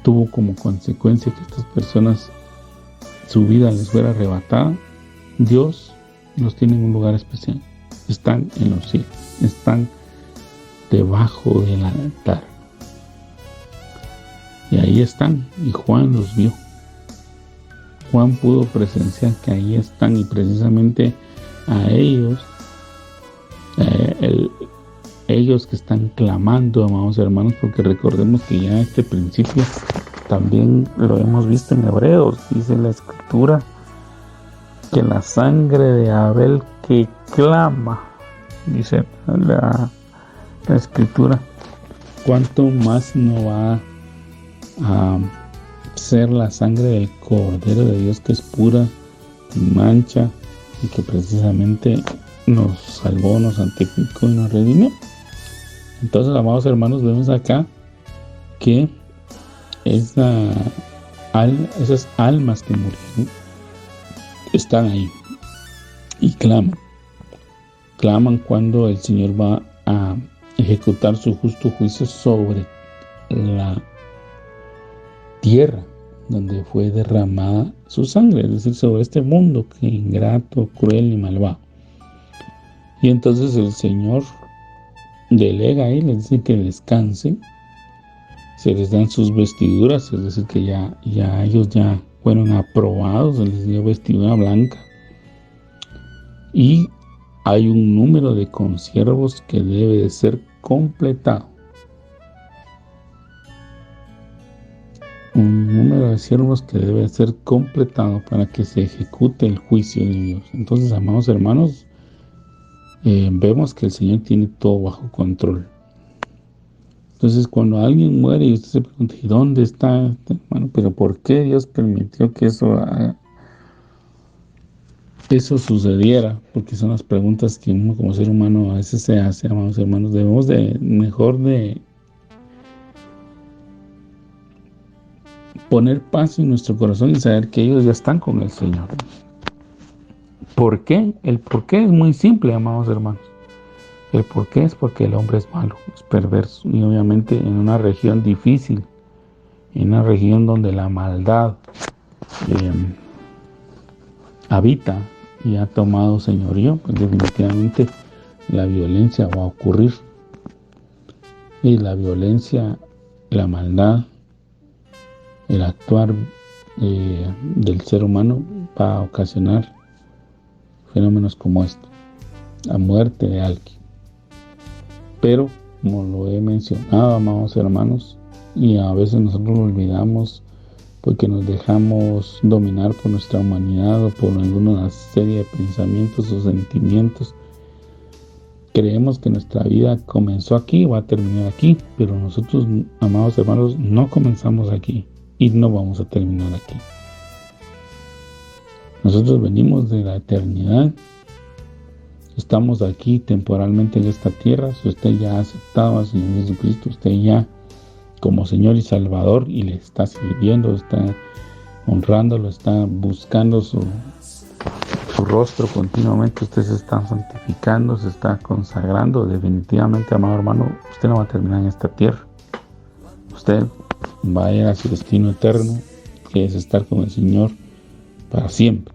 tuvo como consecuencia que estas personas su vida les fuera arrebatada, Dios los tiene en un lugar especial. Están en los cielos, están debajo del altar. Y ahí están, y Juan los vio. Juan pudo presenciar que ahí están, y precisamente a ellos ellos que están clamando, amados hermanos, porque recordemos que ya este principio también lo hemos visto en Hebreos, dice la Escritura, que la sangre de Abel que clama, dice la Escritura, ¿cuánto más no va a ser la sangre del Cordero de Dios, que es pura, sin mancha, y que precisamente nos salvó, nos santificó y nos redimió? Entonces, amados hermanos, vemos acá que esas almas que murieron están ahí y claman cuando el Señor va a ejecutar su justo juicio sobre la tierra donde fue derramada su sangre, es decir, sobre este mundo que es ingrato, cruel y malvado. Y entonces el Señor delega ahí, les dice que descansen, se les dan sus vestiduras, es decir, que ya ellos ya fueron aprobados, se les dio vestidura blanca, y hay un número de consiervos que debe de ser completado. Un número de siervos que debe ser completado para que se ejecute el juicio de Dios. Entonces, amados hermanos, vemos que el Señor tiene todo bajo control. Entonces, cuando alguien muere y usted se pregunta, ¿y dónde está este hermano? ¿Pero por qué Dios permitió que eso sucediera? Porque son las preguntas que uno como ser humano a veces se hace, amados hermanos. Debemos de poner paz en nuestro corazón y saber que ellos ya están con el Señor. ¿Por qué? El por qué es muy simple, amados hermanos. El por qué es porque el hombre es malo, es perverso, y obviamente en una región difícil, en una región donde la maldad habita y ha tomado señorío, pues definitivamente la violencia va a ocurrir. Y la violencia, la maldad, el actuar del ser humano va a ocasionar fenómenos como esto, la muerte de alguien. Pero, como lo he mencionado, amados hermanos, y a veces nosotros lo olvidamos porque nos dejamos dominar por nuestra humanidad o por alguna serie de pensamientos o sentimientos, creemos que nuestra vida comenzó aquí y va a terminar aquí, pero nosotros, amados hermanos, no comenzamos aquí y no vamos a terminar aquí. Nosotros venimos de la eternidad, estamos aquí temporalmente en esta tierra. Si usted ya ha aceptado al Señor Jesucristo, usted ya como Señor y Salvador, y le está sirviendo, está honrándolo, está buscando su rostro continuamente, usted se está santificando, se está consagrando, definitivamente, amado hermano, usted no va a terminar en esta tierra. Usted va a ir a su destino eterno, que es estar con el Señor para siempre.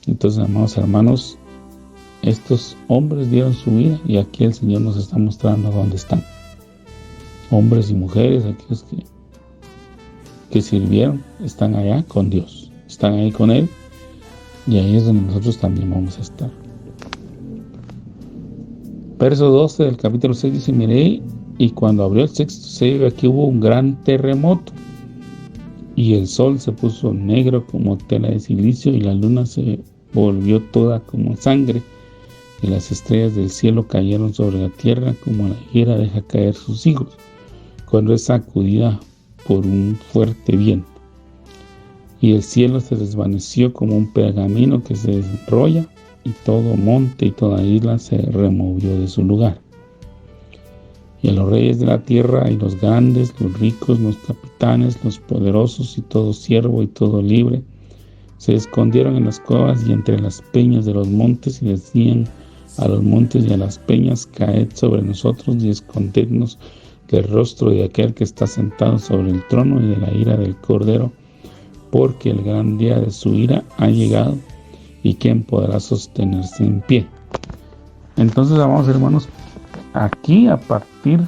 Entonces, amados hermanos, estos hombres dieron su vida y aquí el Señor nos está mostrando dónde están. Hombres y mujeres, aquellos que sirvieron, están allá con Dios, están ahí con Él, y ahí es donde nosotros también vamos a estar. Verso 12 del capítulo 6 dice: miré, y cuando abrió el sexto sello, aquí hubo un gran terremoto, y el sol se puso negro como tela de silicio, y la luna se volvió toda como sangre, y las estrellas del cielo cayeron sobre la tierra como la higuera deja caer sus higos cuando es sacudida por un fuerte viento. Y el cielo se desvaneció como un pergamino que se desenrolla, y todo monte y toda isla se removió de su lugar. Y a los reyes de la tierra, y los grandes, los ricos, los capitanes, los poderosos, y todo siervo y todo libre, se escondieron en las cuevas y entre las peñas de los montes, y decían a los montes y a las peñas: caed sobre nosotros y escondednos del rostro de aquel que está sentado sobre el trono y de la ira del Cordero, porque el gran día de su ira ha llegado, y quién podrá sostenerse en pie. Entonces, amados hermanos, aquí a partir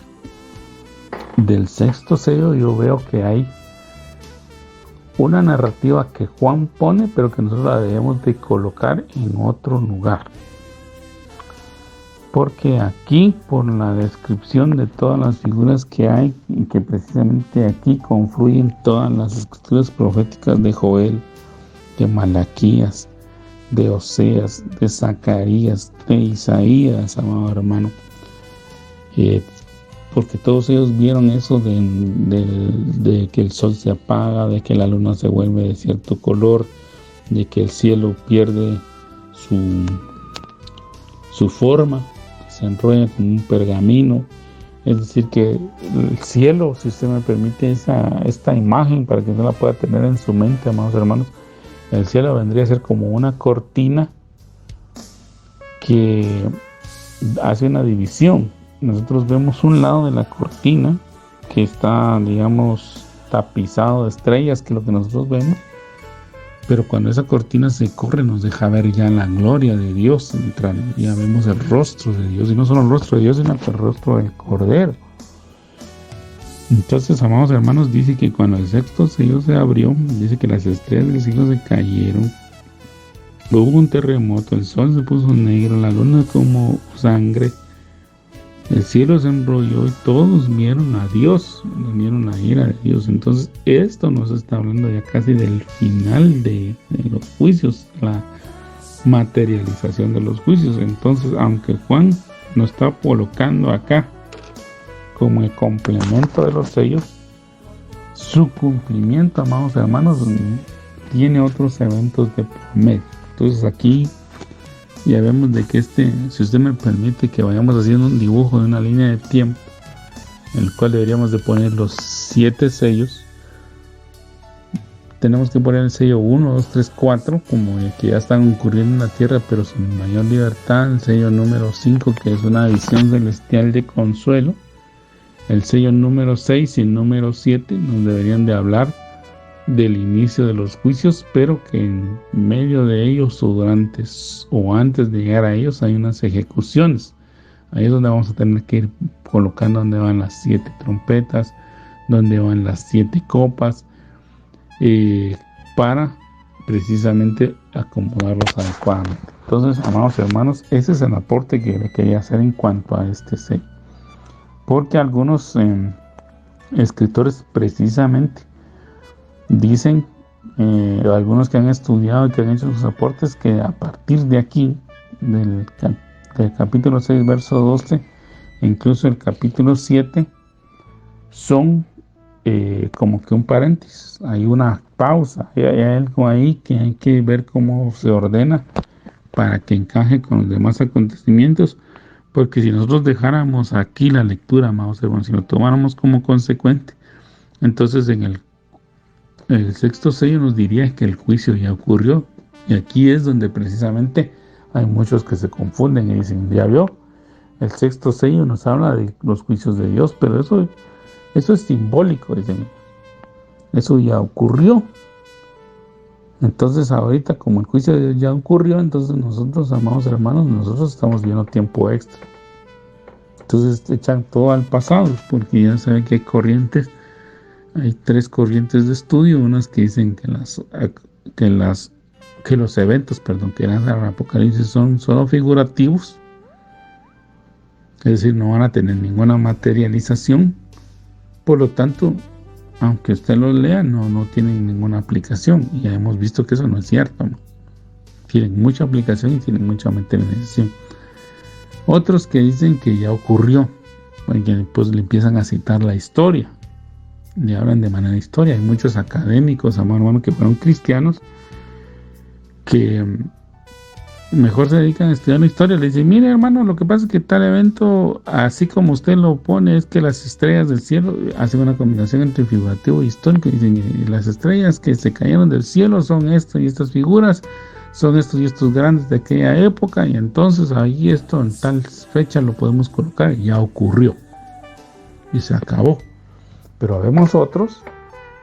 del sexto sello yo veo que hay una narrativa que Juan pone, pero que nosotros la debemos de colocar en otro lugar. porque aquí, por la descripción de todas las figuras que hay, y que precisamente aquí confluyen todas las escrituras proféticas de Joel, de Malaquías, de Oseas, de Zacarías, de Isaías, amado hermano, porque todos ellos vieron eso de que el sol se apaga, de que la luna se vuelve de cierto color, de que el cielo pierde su forma, se enrolla como un pergamino. Es decir, que el cielo, si usted me permite esta imagen para que usted la pueda tener en su mente, amados hermanos, el cielo vendría a ser como una cortina que hace una división. Nosotros vemos un lado de la cortina que está, digamos, tapizado de estrellas, que es lo que nosotros vemos, pero cuando esa cortina se corre nos deja ver ya la gloria de Dios, ya vemos el rostro de Dios, y no solo el rostro de Dios, sino el rostro del Cordero. Entonces, amados hermanos, dice que cuando el sexto sello se abrió, dice que las estrellas del cielo se cayeron, hubo un terremoto, el sol se puso negro, la luna como sangre, el cielo se enrolló y todos vieron a Dios, vieron la ira de Dios. Entonces esto nos está hablando ya casi del final de los juicios, la materialización de los juicios. Entonces, aunque Juan nos está colocando acá como el complemento de los sellos, su cumplimiento, amados hermanos, tiene otros eventos de promedio. Entonces aquí ya vemos de que si usted me permite que vayamos haciendo un dibujo de una línea de tiempo, en el cual deberíamos de poner los 7 sellos. Tenemos que poner el sello 1, 2, 3, 4, como que ya están ocurriendo en la tierra, pero sin mayor libertad. El sello número 5, que es una visión celestial de consuelo. El sello número 6 y el número 7 nos deberían de hablar del inicio de los juicios, pero que en medio de ellos o antes de llegar a ellos hay unas ejecuciones. Ahí es donde vamos a tener que ir colocando donde van las 7 trompetas, donde van las 7 copas, para precisamente acomodarlos adecuadamente. Entonces, amados hermanos, ese es el aporte que le quería hacer en cuanto a este sello, porque algunos escritores precisamente dicen, algunos que han estudiado y que han hecho sus aportes, que a partir de aquí, del capítulo 6, verso 12, e incluso el capítulo 7, son como que un paréntesis, hay una pausa, hay algo ahí que hay que ver cómo se ordena para que encaje con los demás acontecimientos, porque si nosotros dejáramos aquí la lectura, amados hermanos, si lo tomáramos como consecuente, entonces en el sexto sello nos diría que el juicio ya ocurrió, y aquí es donde precisamente hay muchos que se confunden y dicen, ya vio, el sexto sello nos habla de los juicios de Dios, pero eso es simbólico, dicen, eso ya ocurrió. Entonces ahorita, como el juicio de Dios ya ocurrió, entonces nosotros, amados hermanos, nosotros estamos viendo tiempo extra. Entonces echan todo al pasado, porque ya saben que hay 3 corrientes de estudio, unas que dicen que los eventos, que eran el Apocalipsis, son solo figurativos, es decir, no van a tener ninguna materialización, por lo tanto, aunque usted los lea, no tienen ninguna aplicación, y ya hemos visto que eso no es cierto, ¿no? Tienen mucha aplicación y tienen mucha materialización. Otros que dicen que ya ocurrió, porque pues le empiezan a citar la historia, le hablan de manera historia. Hay muchos académicos, hermano, que fueron cristianos, que mejor se dedican a estudiar la historia. Le dicen, mire hermano, lo que pasa es que tal evento, así como usted lo pone, es que las estrellas del cielo, hacen una combinación entre figurativo e histórico, y dicen, las estrellas que se cayeron del cielo son esto y estas figuras, son estos y estos grandes de aquella época, y entonces ahí esto en tal fecha lo podemos colocar, y ya ocurrió y se acabó. Pero vemos otros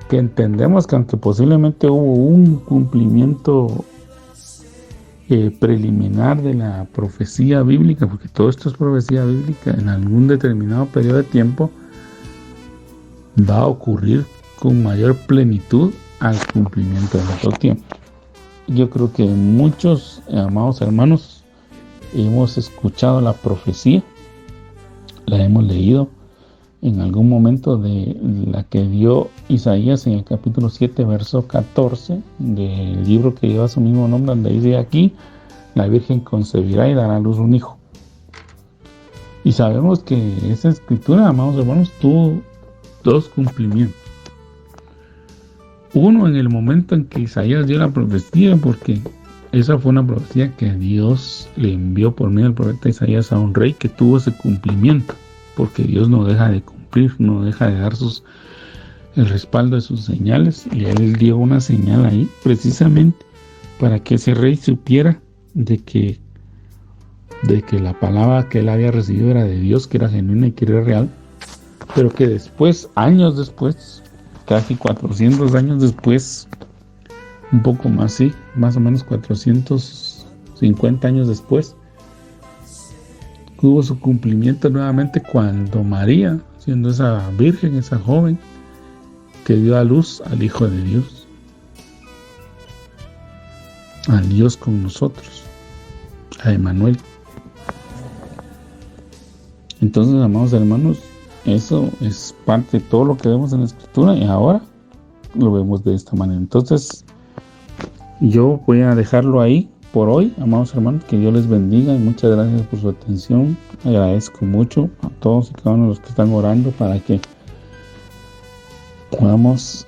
que entendemos que aunque posiblemente hubo un cumplimiento preliminar de la profecía bíblica, porque todo esto es profecía bíblica, en algún determinado periodo de tiempo va a ocurrir con mayor plenitud al cumplimiento del otro tiempo. Yo creo que muchos, amados hermanos, hemos escuchado la profecía, la hemos leído en algún momento de la que dio Isaías en el capítulo 7, verso 14 del libro que lleva su mismo nombre, donde dice: aquí la Virgen concebirá y dará a luz un hijo. Y sabemos que esa escritura, amados hermanos, tuvo dos cumplimientos. Uno, en el momento en que Isaías dio la profecía, porque esa fue una profecía que Dios le envió por medio del profeta Isaías a un rey que tuvo ese cumplimiento, porque Dios no deja de cumplir, no deja de dar el respaldo de sus señales, y él dio una señal ahí precisamente para que ese rey supiera de que la palabra que él había recibido era de Dios, que era genuina y que era real, pero que después, años después, casi 400 años después, un poco más, sí, más o menos 450 años después, hubo su cumplimiento nuevamente cuando María, siendo esa virgen, esa joven, que dio a luz al Hijo de Dios, al Dios con nosotros, a Emmanuel. Entonces, amados hermanos, eso es parte de todo lo que vemos en la Escritura, y ahora lo vemos de esta manera. Entonces, yo voy a dejarlo ahí por hoy, amados hermanos. Que Dios les bendiga y muchas gracias por su atención. Agradezco mucho a todos y cada uno de los que están orando para que podamos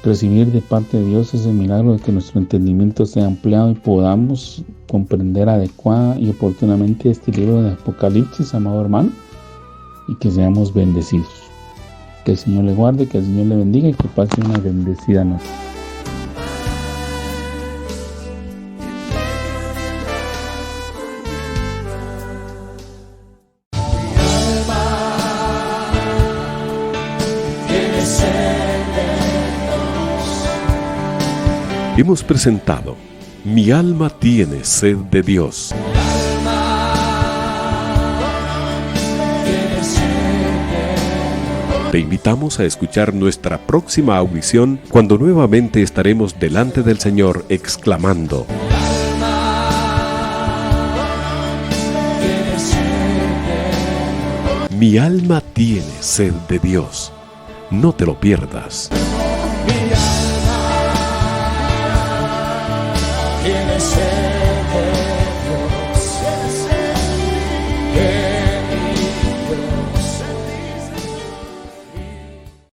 recibir de parte de Dios ese milagro de que nuestro entendimiento sea ampliado y podamos comprender adecuada y oportunamente este libro de Apocalipsis, amado hermano, y que seamos bendecidos. Que el Señor le guarde, que el Señor le bendiga y que pase una bendecida noche. Hemos presentado Mi alma tiene sed de Dios. Te invitamos a escuchar nuestra próxima audición cuando nuevamente estaremos delante del Señor exclamando: Mi alma tiene sed de Dios. No te lo pierdas.